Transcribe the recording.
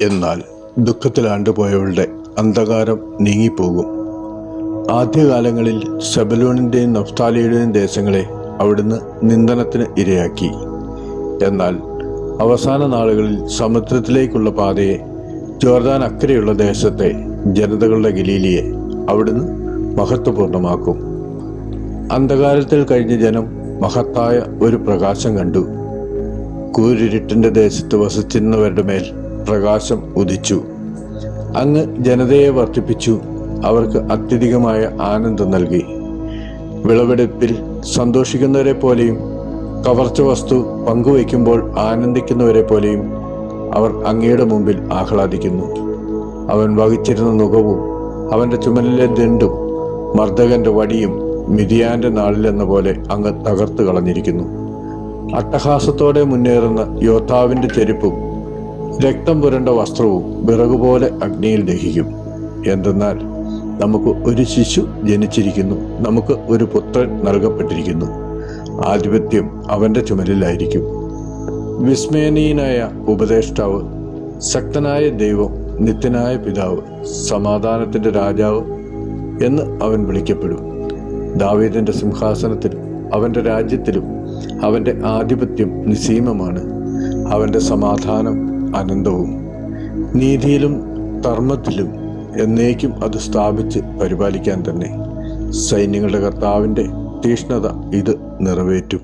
എന്നാൽ ദുഃഖത്തിലാണ്ടുപോയവളുടെ അന്ധകാരം നീങ്ങിപ്പോകും. ആദ്യകാലങ്ങളിൽ സെബലൂണിൻ്റെയും നഫ്താലിയുടെയും ദേശങ്ങളെ അവിടുന്ന് നിന്ദനത്തിന് ഇരയാക്കി. എന്നാൽ അവസാന നാളുകളിൽ സമുദ്രത്തിലേക്കുള്ള പാതയെ, ജോർദാൻ അക്കരെയുള്ള ദേശത്തെ, ജനതകളുടെ ഗലീലിയെ അവിടുന്ന് മഹത്വപൂർണമാക്കും. അന്ധകാരത്തിൽ കഴിഞ്ഞ ജനം മഹത്തായ ഒരു പ്രകാശം കണ്ടു. കൂരിരുട്ടിൻ്റെ ദേശത്ത് വസിച്ചിരുന്നവരുടെ മേൽ പ്രകാശം ഉദിച്ചു. അങ്ങ് ജനതയെ വർദ്ധിപ്പിച്ചു, അവർക്ക് അത്യധികമായ ആനന്ദം നൽകി. വിളവെടുപ്പിൽ സന്തോഷിക്കുന്നവരെ പോലെയും കവർച്ച വസ്തു പങ്കുവയ്ക്കുമ്പോൾ ആനന്ദിക്കുന്നവരെ പോലെയും അവർ അങ്ങയുടെ മുമ്പിൽ ആഹ്ലാദിക്കുന്നു. അവൻ വഹിച്ചിരുന്ന നുകവും അവൻ്റെ ചുമലിലെ ദണ്ഡും മർദ്ദകന്റെ വടിയും മിദിയാന്റെ നാളിലെന്ന പോലെ അങ്ങ് തകർത്ത് കളഞ്ഞിരിക്കുന്നു. അട്ടഹാസത്തോടെ മുന്നേറുന്ന യോദ്ധാവിൻ്റെ ചെരുപ്പും രക്തം പുരണ്ട വസ്ത്രവും വിറകുപോലെ അഗ്നിയിൽ ദഹിക്കും. എന്തെന്നാൽ നമുക്ക് ഒരു ശിശു ജനിച്ചിരിക്കുന്നു, നമുക്ക് ഒരു പുത്രൻ നൽകപ്പെട്ടിരിക്കുന്നു, ആധിപത്യം അവൻ്റെ ചുമലിലായിരിക്കും. വിസ്മയനീയനായ ഉപദേഷ്ടാവ്, ശക്തനായ ദൈവം, നിത്യനായ പിതാവ്, സമാധാനത്തിൻ്റെ രാജാവ് എന്ന് അവൻ വിളിക്കപ്പെടും. ദാവീദിന്റെ സിംഹാസനത്തിലും അവൻ്റെ രാജ്യത്തിലും അവൻ്റെ ആധിപത്യം നിസീമമാണ്. അവൻ്റെ സമാധാനം അനന്തവും. നീതിയിലും ധർമ്മത്തിലും എന്നേക്കും അത് സ്ഥാപിച്ച് പരിപാലിക്കാൻ തന്നെ സൈന്യങ്ങളുടെ കർത്താവിൻ്റെ തീക്ഷ്ണത ഇത് നിറവേറ്റും.